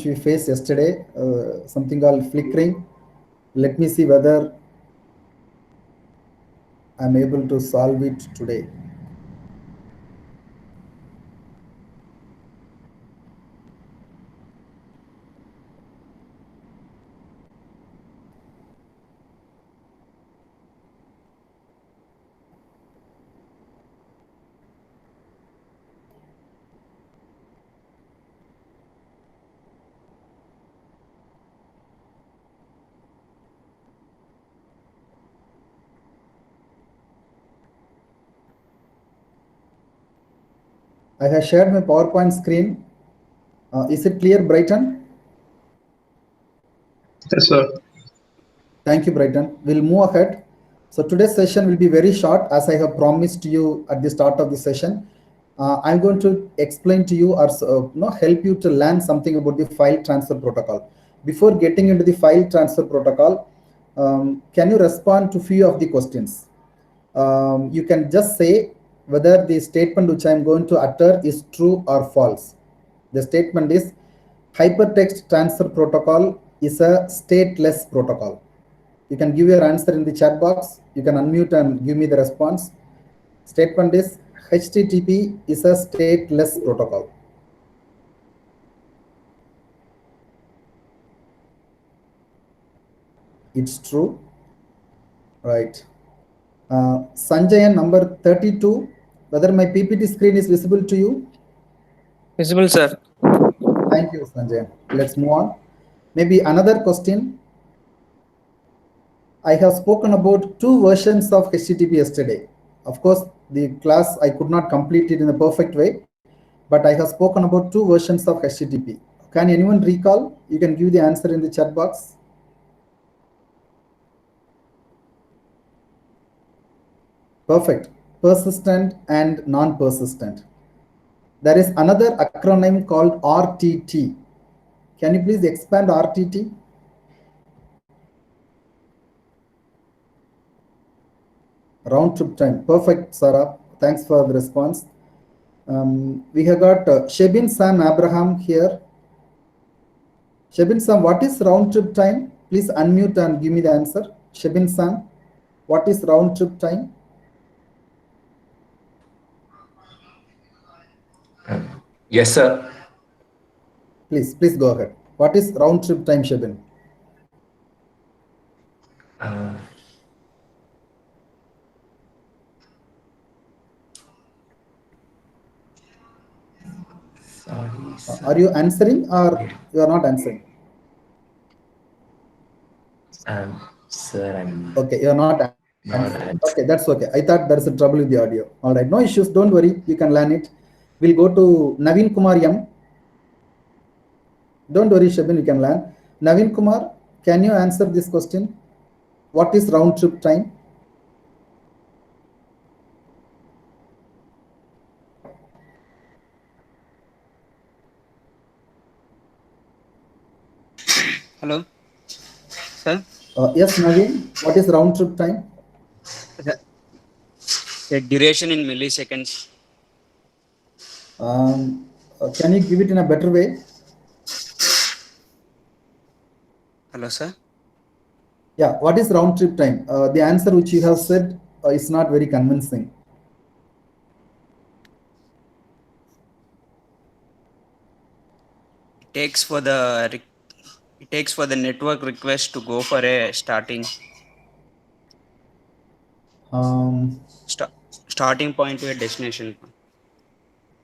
which we faced yesterday, something called flickering. Let me see whether I'm able to solve it today. I have shared my PowerPoint screen. Is it clear, Brighton? Yes, sir. Thank you, Brighton. We'll move ahead. So today's session will be very short, as I have promised you at the start of the session. I'm going to explain to you or help you to learn something about the file transfer protocol. Before getting into the file transfer protocol, can you respond to few of the questions? You can just say whether the statement which I'm going to utter is true or false. The statement is hypertext transfer protocol is a stateless protocol. You can give your answer in the chat box. You can unmute and give me the response. Statement is HTTP is a stateless protocol. It's true, right? Sanjayan, number 32, whether my PPT screen is visible to you? Visible, sir. Thank you, Sanjay. Let's move on. Maybe another question. I have spoken about two versions of HTTP yesterday. Of course, the class I could not complete it in a perfect way, but I have spoken about two versions of HTTP. Can anyone recall? You can give the answer in the chat box. Perfect. Persistent and non-persistent. There is another acronym called RTT. Can you please expand RTT? Round trip time. Perfect, Sarah. Thanks for the response. We have got Shebin Sam Abraham here. Shebin Sam, what is round trip time? Please unmute and give me the answer. Shebin Sam, what is round trip time? Yes, sir. Please go ahead. What is round trip time, Shebin? Sorry, sir. Are you answering or you are not answering? Sir, I'm okay. You are not answering. Okay, that's okay. I thought there is a trouble with the audio. All right, no issues. Don't worry. You can learn it. We'll go to Naveen Kumar M. Don't worry, Shebin. You can learn. Naveen Kumar, can you answer this question? What is round trip time? Hello, sir. Yes, Naveen. What is round trip time? The duration in milliseconds. Can you give it in a better way? Hello, sir. Yeah, what is round trip time? The answer which you have said is not very convincing. It takes for the network request to go for a starting point to a destination point.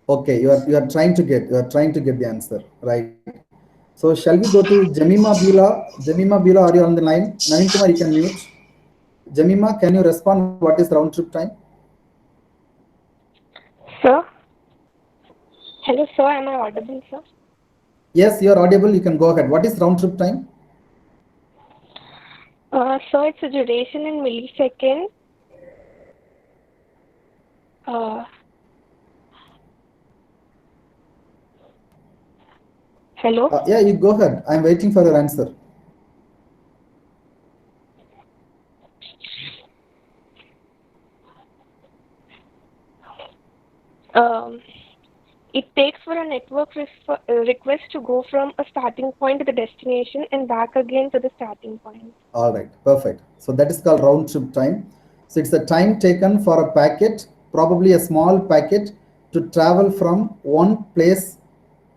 Okay, you are trying to get the answer right. So shall we go to Jamima Bila? Jamima Bila, are you on the line? Naveen Kumar, you can mute. Jamima, can you respond? What is round trip time? Sir? Hello, sir. Am I audible, sir? Yes, you are audible. You can go ahead. What is round trip time? So it's a duration in milliseconds. Hello? Yeah, you go ahead. I'm waiting for your answer. It takes for a network request to go from a starting point to the destination and back again to the starting point. All right, perfect. So that is called round trip time. So it's the time taken for a packet, probably a small packet, to travel from one place,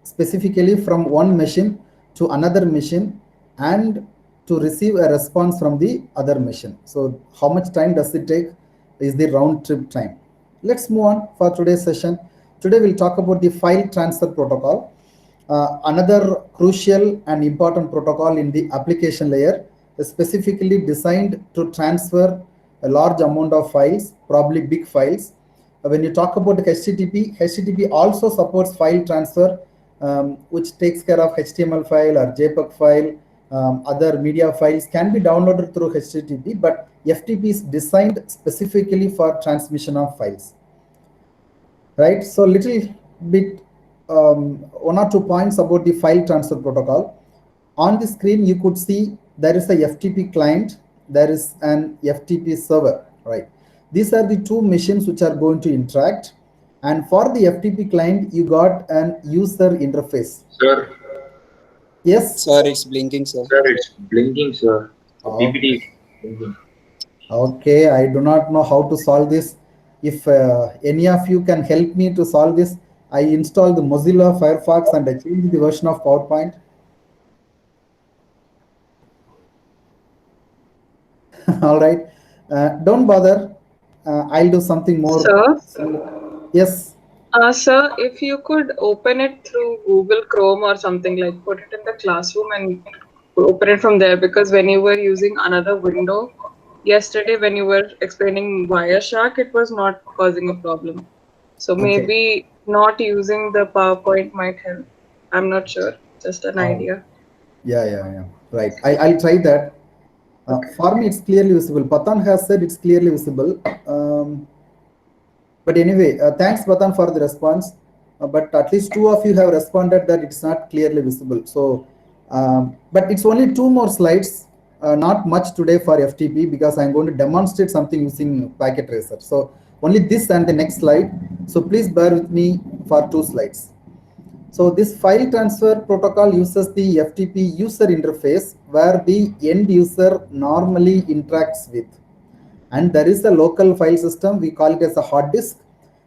specifically from one machine to another machine, and to receive a response from the other machine. So how much time does it take is the round trip time. Let's move on for today's session. Today we'll talk about the file transfer protocol. Another crucial and important protocol in the application layer is specifically designed to transfer a large amount of files, probably big files. When you talk about HTTP also supports file transfer, which takes care of HTML file or JPEG file. Other media files can be downloaded through HTTP, but FTP is designed specifically for transmission of files. Right, so little bit one or two points about the file transfer protocol. On the screen you could see there is a FTP client, there is an FTP server, right? These are the two machines which are going to interact, and for the FTP client you got an user interface. Sir, Yes, Sir, it's blinking, sir. sir, it's blinking, sir. The Okay. PPT is blinking. Okay, I do not know how to solve this. If any of you can help me to solve this, I installed the Mozilla Firefox and I changed the version of PowerPoint. All right, don't bother. I'll do something more. Sir? Yes. Sir, if you could open it through Google Chrome or something, like put it in the classroom and open it from there, because when you were using another window yesterday, when you were explaining Wireshark, it was not causing a problem. So Okay. maybe not using the PowerPoint might help. I'm not sure. Just an idea. Yeah. Right. I'll try that. For me, it's clearly visible. Patan has said it's clearly visible. But anyway, thanks Patan for the response. But at least two of you have responded that it's not clearly visible. So, but it's only two more slides. Not much today for FTP, because I'm going to demonstrate something using Packet Tracer. So only this and the next slide. So please bear with me for two slides. So this file transfer protocol uses the FTP user interface, where the end user normally interacts with. And there is a local file system, we call it as a hard disk.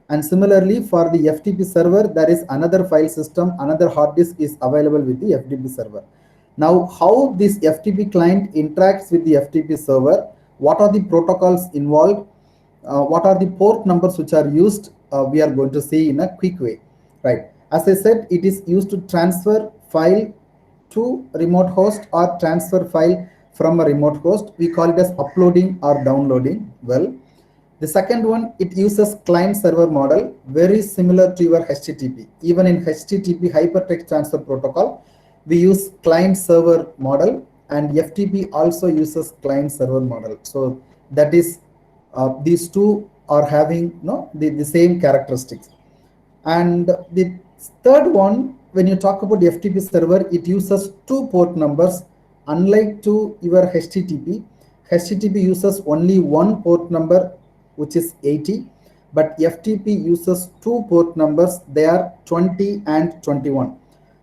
And similarly for the FTP server, there is another file system, another hard disk is available with the FTP server. Now, how this FTP client interacts with the FTP server, what are the protocols involved, what are the port numbers which are used, we are going to see in a quick way, right? As I said, it is used to transfer file to remote host or transfer file from a remote host. We call it as uploading or downloading. Well, the second one, it uses client server model, very similar to your HTTP. Even in HTTP hypertext transfer protocol, we use client server model, and FTP also uses client server model. So that is, these two are having the same characteristics. And the third one, when you talk about the FTP server, it uses two port numbers. Unlike to your HTTP uses only one port number, which is 80, but FTP uses two port numbers, they are 20 and 21.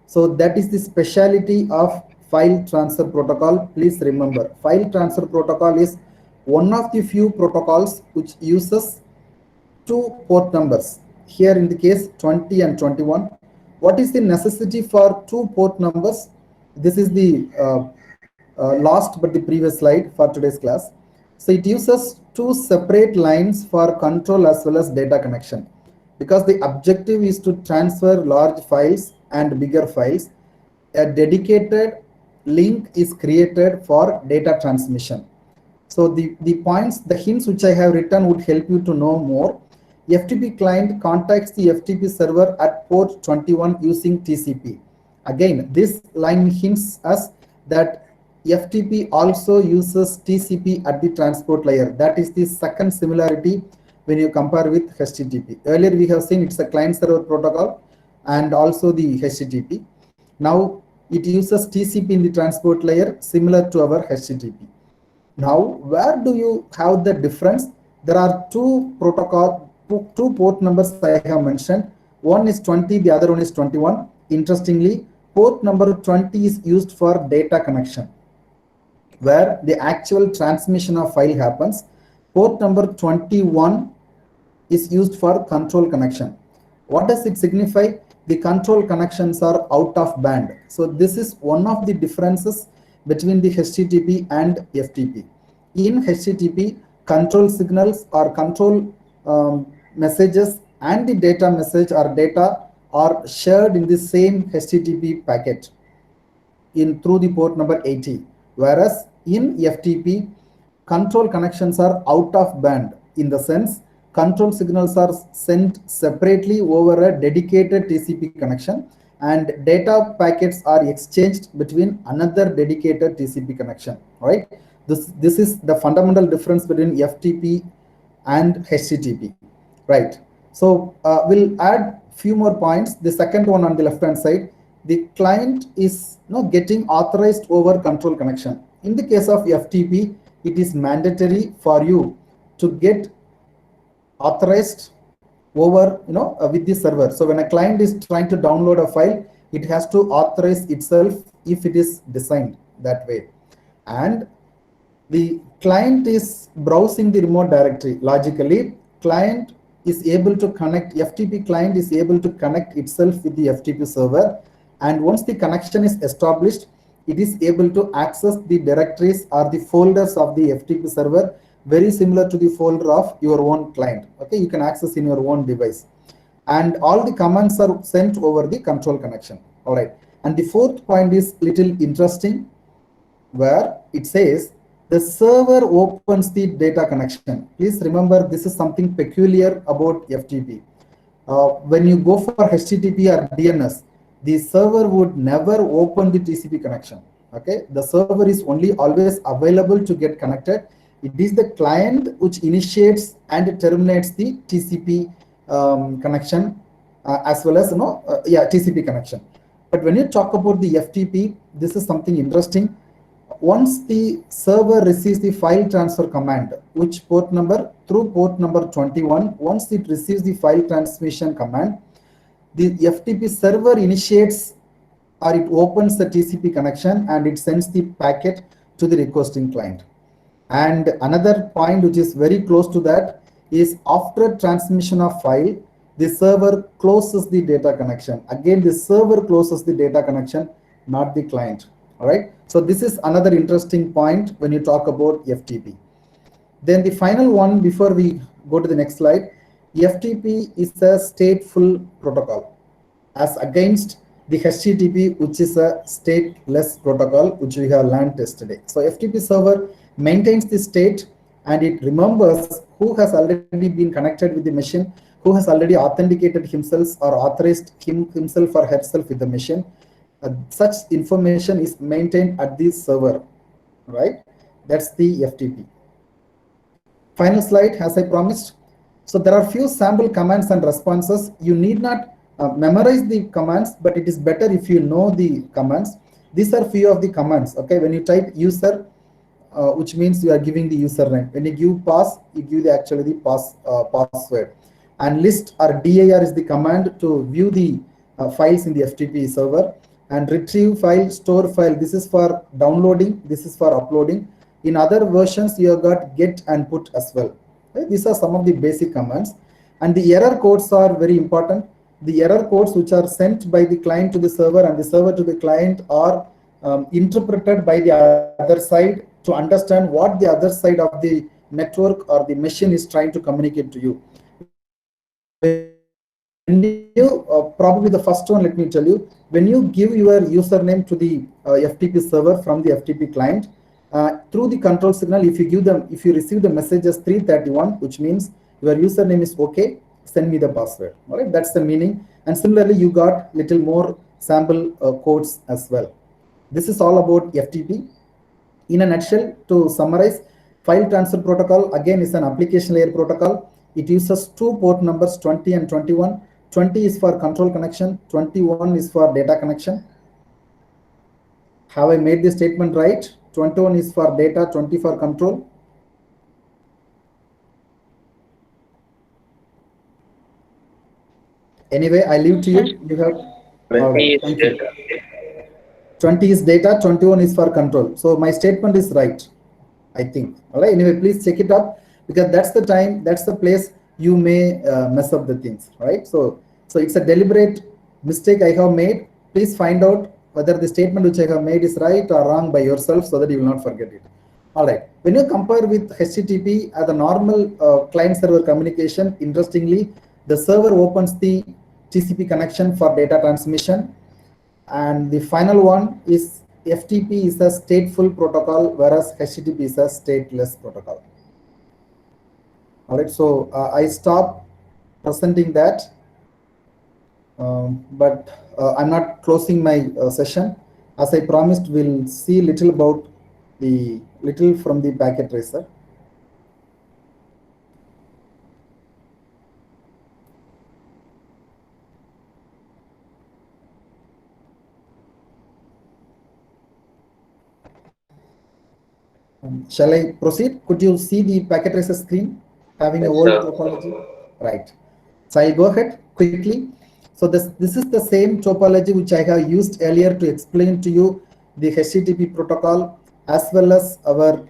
So that is the speciality of file transfer protocol. Please remember, file transfer protocol is one of the few protocols which uses two port numbers. Here in the case 20 and 21. What is the necessity for two port numbers? This is the last but the previous slide for today's class. So it uses two separate lines for control as well as data connection, because the objective is to transfer large files and bigger files. A dedicated link is created for data transmission. So the points, the hints which I have written would help you to know more. FTP client contacts the FTP server at port 21 using TCP. Again, this line hints us that FTP also uses TCP at the transport layer. That is the second similarity when you compare with HTTP. Earlier we have seen it's a client server protocol and also the HTTP. Now it uses TCP in the transport layer, similar to our HTTP. Now, where do you have the difference? There are two port numbers I have mentioned. One is 20, the other one is 21. Interestingly, port number 20 is used for data connection, where the actual transmission of file happens. Port number 21 is used for control connection. What does it signify? The control connections are out of band. So this is one of the differences between the HTTP and FTP. In HTTP, control signals or control messages and the data message or data are shared in the same HTTP packet through the port number 80. Whereas in FTP, control connections are out of band, in the sense control signals are sent separately over a dedicated TCP connection, and data packets are exchanged between another dedicated TCP connection, right? This is the fundamental difference between FTP and HTTP, right? So we'll add few more points. The second one on the left hand side, the client is getting authorized over control connection. In the case of FTP, it is mandatory for you to get authorized over with the server. So when a client is trying to download a file, it has to authorize itself if it is designed that way. And the client is browsing the remote directory. Logically, client is able to connect, FTP client is able to connect itself with the FTP server, and once the connection is established, it is able to access the directories or the folders of the FTP server, very similar to the folder of your own client. Okay, you can access in your own device, and all the commands are sent over the control connection. All right, and the fourth point is little interesting, where it says the server opens the data connection. Please remember, this is something peculiar about FTP. When you go for HTTP or DNS, the server would never open the TCP connection. Okay, the server is only always available to get connected. It is the client which initiates and terminates the TCP connection, as well as TCP connection. But when you talk about the FTP, this is something interesting. Once the server receives the file transfer command, which port number, through port number 21, once it receives the file transmission command, the FTP server initiates or it opens the TCP connection and it sends the packet to the requesting client. And another point which is very close to that is, after transmission of file, the server closes the data connection. Again, the server closes the data connection, not the client. All right. So this is another interesting point when you talk about FTP. Then the final one before we go to the next slide, FTP is a stateful protocol as against the HTTP, which is a stateless protocol, which we have learned yesterday. So FTP server maintains the state and it remembers who has already been connected with the machine, who has already authenticated himself or authorized himself or herself with the machine. Such information is maintained at the server, right? That's the FTP. Final slide, as I promised. So there are few sample commands and responses. You need not memorize the commands, but it is better if you know the commands. These are few of the commands. Okay, when you type user, which means you are giving the username. When you give pass, you give the password. And list or dir is the command to view the files in the FTP server. And retrieve file, store file, this is for downloading, this is for uploading. In other versions, you have got get and put as well. Okay? These are some of the basic commands. And the error codes are very important. The error codes which are sent by the client to the server and the server to the client are interpreted by the other side to understand what the other side of the network or the machine is trying to communicate to you. Probably the first one, let me tell you, when you give your username to the FTP server from the FTP client, through the control signal, if you receive the message as 331, which means your username is okay, send me the password. All right, that's the meaning. And similarly, you got little more sample codes as well. This is all about FTP. In a nutshell, to summarize, file transfer protocol again is an application layer protocol. It uses two port numbers, 20 and 21. 20 is for control connection, 21 is for data connection. Have I made this statement right? 21 is for data, 20 for control. Anyway, I leave to you. You have 20 is thank you. data. 20 is data, 21 is for control. So my statement is right, I think. All right. Anyway, please check it up, because that's the time, that's the place you may mess up the things, right? So it's a deliberate mistake I have made. Please find out whether the statement which I have made is right or wrong by yourself, so that you will not forget it. All right. When you compare with HTTP as a normal client-server communication, interestingly, the server opens the TCP connection for data transmission, and the final one is FTP is a stateful protocol, whereas HTTP is a stateless protocol. All right, so I stop presenting that, but I'm not closing my session. As I promised, we'll see little from the packet tracer. Shall I proceed? Could you see the packet tracer screen having Yes, a old sir. topology? Right. So I'll go ahead quickly. So this is the same topology which I have used earlier to explain to you the HTTP protocol as well as our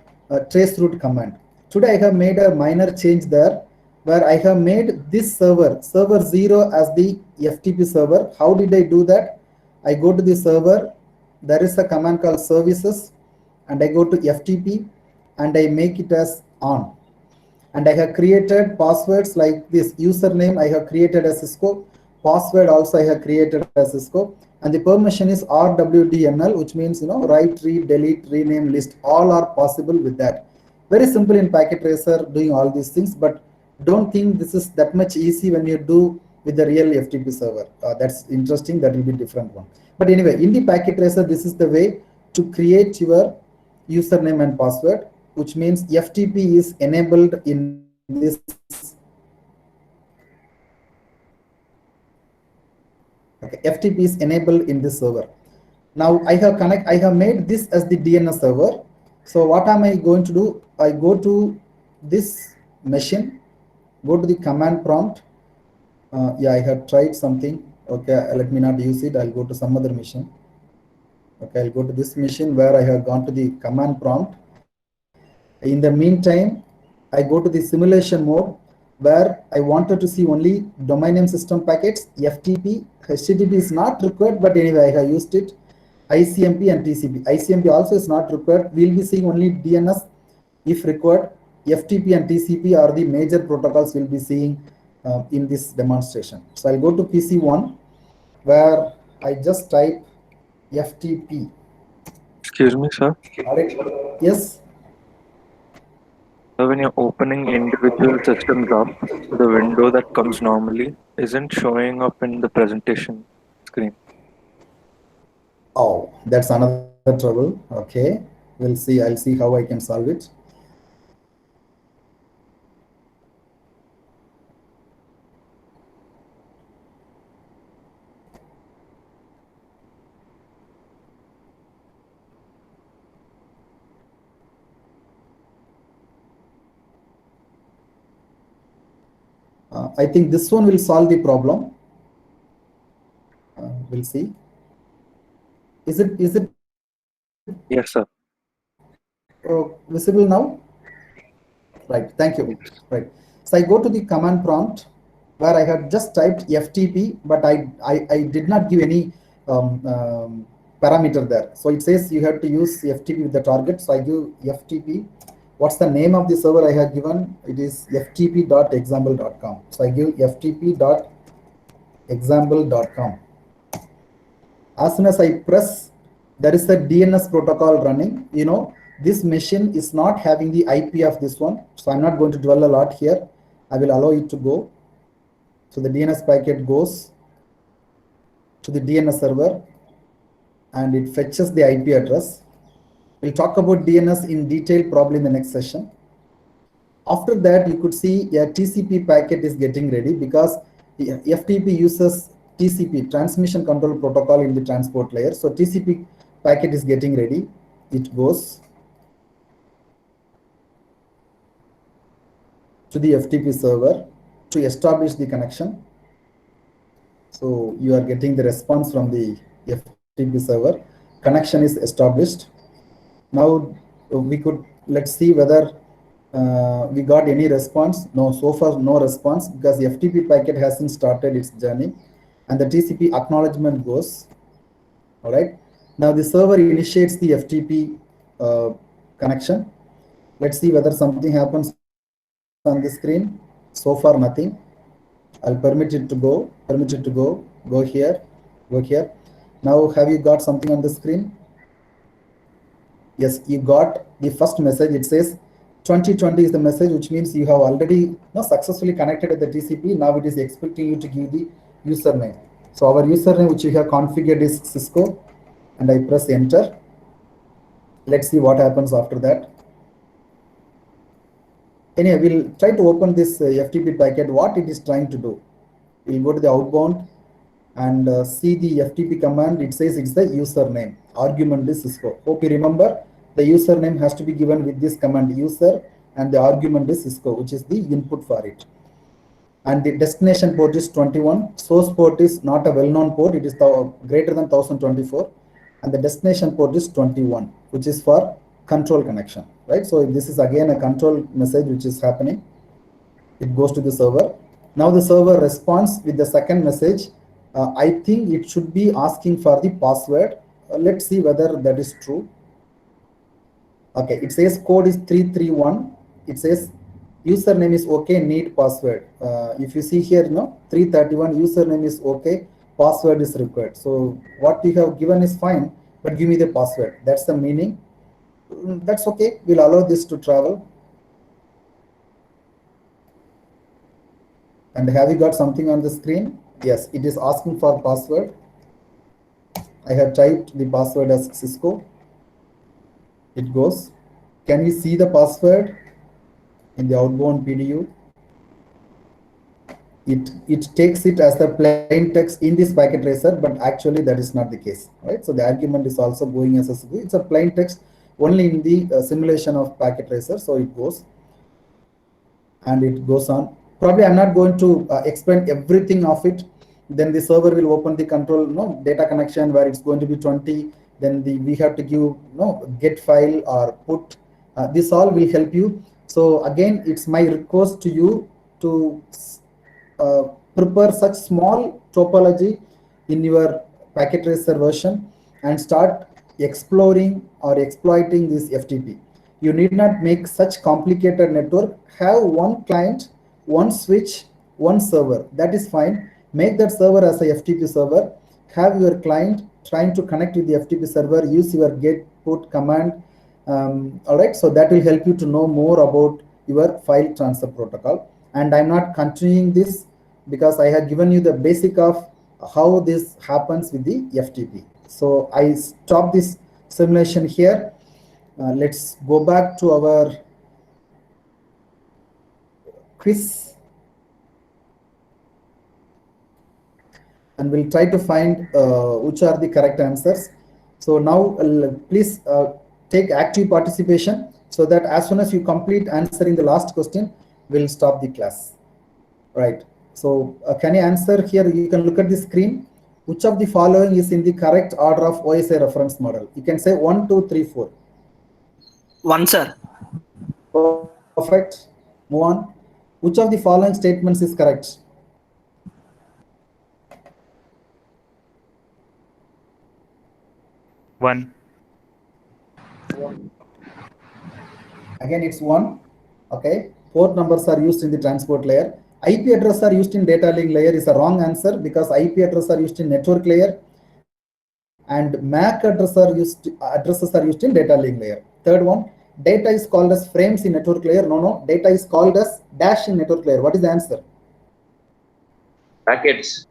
traceroute command. Today I have made a minor change there, where I have made this server 0 as the FTP server. How did I do that? I go to the server, there is a command called services, and I go to FTP and I make it as on. And I have created passwords like this. Username I have created as Cisco, password also I have created as Cisco, and the permission is RWDNL, which means write, read, delete, rename, list. All are possible with that. Very simple in packet tracer doing all these things, but don't think this is that much easy when you do with the real FTP server. That's interesting. That will be different one. But anyway, in the packet tracer, this is the way to create your username and password, which means FTP is enabled in this. Okay, FTP is enabled in this server. Now I have made this as the DNS server. So what am I going to do? I go to this machine, go to the command prompt. Yeah, I have tried something. Okay, let me not use it. I'll go to some other machine. Okay, I'll go to this machine where I have gone to the command prompt. In the meantime, I go to the simulation mode where I wanted to see only domain name system packets, FTP. HTTP is not required, but anyway, I have used it. ICMP and TCP. ICMP also is not required. We'll be seeing only DNS if required. FTP and TCP are the major protocols we'll be seeing in this demonstration. So I'll go to PC1 where I just type FTP. Excuse me, sir. All right. Yes. So when you're opening individual systems up, the window that comes normally isn't showing up in the presentation screen. Oh, that's another trouble. Okay, we'll see. I'll see how I can solve it. I think this one will solve the problem. We'll see. Is it Yes, sir. visible now? Right. Thank you. Right. So I go to the command prompt where I had just typed FTP, but I did not give any parameter there. So it says you have to use FTP with the target. So I give FTP. What's the name of the server I have given? It is ftp.example.com. So I give ftp.example.com. As soon as I press, there is a DNS protocol running. This machine is not having the IP of this one. So I'm not going to dwell a lot here. I will allow it to go. So the DNS packet goes to the DNS server and it fetches the IP address. We'll talk about DNS in detail probably in the next session. After that, you could see a TCP packet is getting ready because the FTP uses TCP, transmission control protocol, in the transport layer. So TCP packet is getting ready. It goes to the FTP server to establish the connection. So you are getting the response from the FTP server. Connection is established. Now let's see whether we got any response. No, so far no response because the FTP packet hasn't started its journey, and the TCP acknowledgement goes. All right. Now the server initiates the FTP connection. Let's see whether something happens on the screen. So far nothing. I'll permit it to go. Go here. Now have you got something on the screen? Yes, you got the first message. It says 2020 is the message, which means you have already successfully connected with the TCP. Now it is expecting you to give the username. So our username which we have configured is Cisco, and I press enter. Let's see what happens after that. Anyway, we'll try to open this FTP packet, what it is trying to do. We'll go to the outbound and see the FTP command. It says it's the username. Argument is Cisco. Hope you remember the username has to be given with this command user, and the argument is Cisco, which is the input for it. And the destination port is 21. Source port is not a well-known port. It is greater than 1024. And the destination port is 21, which is for control connection, right? So this is again a control message which is happening. It goes to the server. Now the server responds with the second message. I think it should be asking for the password. Let's see whether that is true. Okay, it says code is 331. It says username is okay, need password. If you see here, 331 username is okay, password is required. So what you have given is fine, but give me the password. That's the meaning. That's okay. We'll allow this to travel. And have you got something on the screen? Yes, it is asking for password. I have typed the password as Cisco. It goes. Can we see the password in the outbound PDU? It takes it as the plain text in this packet tracer, but actually that is not the case, right? So the argument is also going as a, it's a plain text only in the simulation of packet tracer. So it goes and it goes on. Probably I'm not going to explain everything of it. Then the server will open the control data connection where it's going to be 20. Then we have to give get file or put. This all will help you. So again, it's my request to you to prepare such small topology in your packet tracer version and start exploring or exploiting this FTP. You need not make such complicated network. Have one client, one switch, one server. That is fine. Make that server as a FTP server. Have your client trying to connect with the FTP server. Use your get put command. All right. So that will help you to know more about your file transfer protocol. And I'm not continuing this because I have given you the basic of how this happens with the FTP. So I stop this simulation here. Let's go back to our quiz. And we'll try to find which are the correct answers. So now please take active participation so that as soon as you complete answering the last question, we'll stop the class. Right. So can you answer here? You can look at the screen. Which of the following is in the correct order of OSI reference model? You can say 1, 2, 3, 4. 1, sir. Perfect. Move on. Which of the following statements is correct? One. Again, it's 1. Okay. Port numbers are used in the transport layer. IP address are used in data link layer is a wrong answer because IP address are used in network layer and MAC addresses are used in data link layer. Third one, data is called as frames in network layer. No, data is called as dash in network layer. What is the answer? Packets.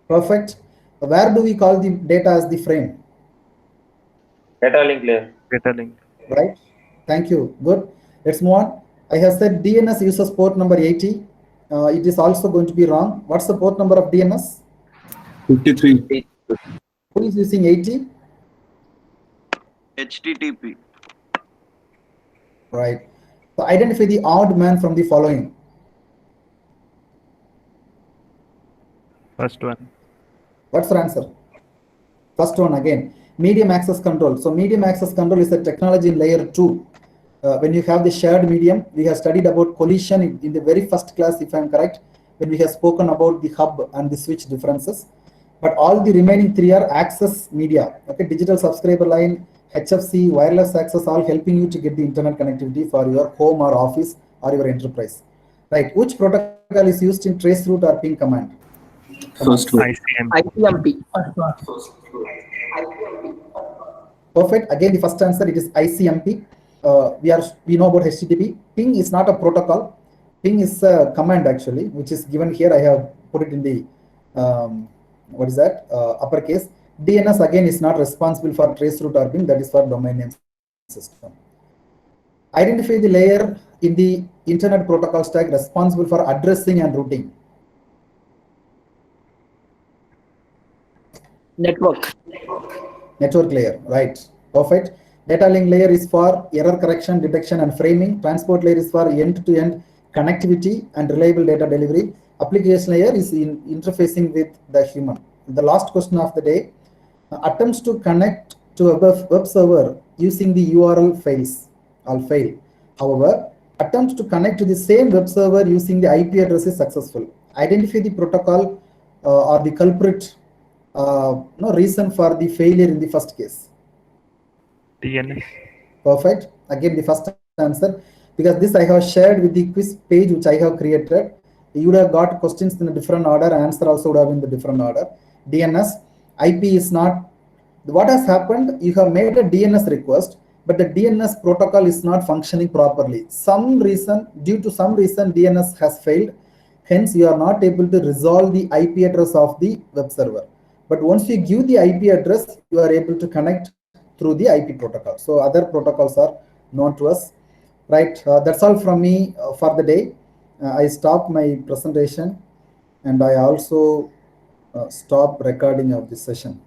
Perfect. Where do we call the data as the frame? Data link layer. Data link. Right. Thank you. Good. Let's move on. I have said DNS uses port number 80. It is also going to be wrong. What's the port number of DNS? 53. Who is using 80? HTTP. Right. So identify the odd man from the following. First one. What's your answer? First one again, medium access control. So medium access control is a technology in layer 2. When you have the shared medium, we have studied about collision in the very first class, if I'm correct, when we have spoken about the hub and the switch differences. But all the remaining 3 are access media. Okay, digital subscriber line, HFC, wireless access, all helping you to get the internet connectivity for your home or office or your enterprise. Right? Which protocol is used in traceroute or ping command? First one. ICMP. Perfect. Again, the first answer, it is ICMP. We know about HTTP. Ping is not a protocol. Ping is a command actually, which is given here. I have put it in the what is that? Uppercase. DNS again is not responsible for traceroute or ping. That is for domain name system. Identify the layer in the internet protocol stack responsible for addressing and routing. Network. Network layer, right? Perfect. Data link layer is for error correction, detection, and framing. Transport layer is for end-to-end connectivity and reliable data delivery. Application layer is in interfacing with the human. The last question of the day, attempts to connect to a web server using the URL fails, all fail. However, attempts to connect to the same web server using the IP address is successful. Identify the protocol or the culprit reason for the failure in the first case. DNS. Perfect. Again, the first answer, because this I have shared with the quiz page which I have created. You would have got questions in a different order, answer also would have been the different order. DNS, IP is not, what has happened, you have made a DNS request, but the DNS protocol is not functioning properly. Due to some reason, DNS has failed. Hence, you are not able to resolve the IP address of the web server. But once you give the IP address, you are able to connect through the IP protocol. So other protocols are known to us. Right, that's all from me for the day. I stop my presentation and I also stop recording of this session.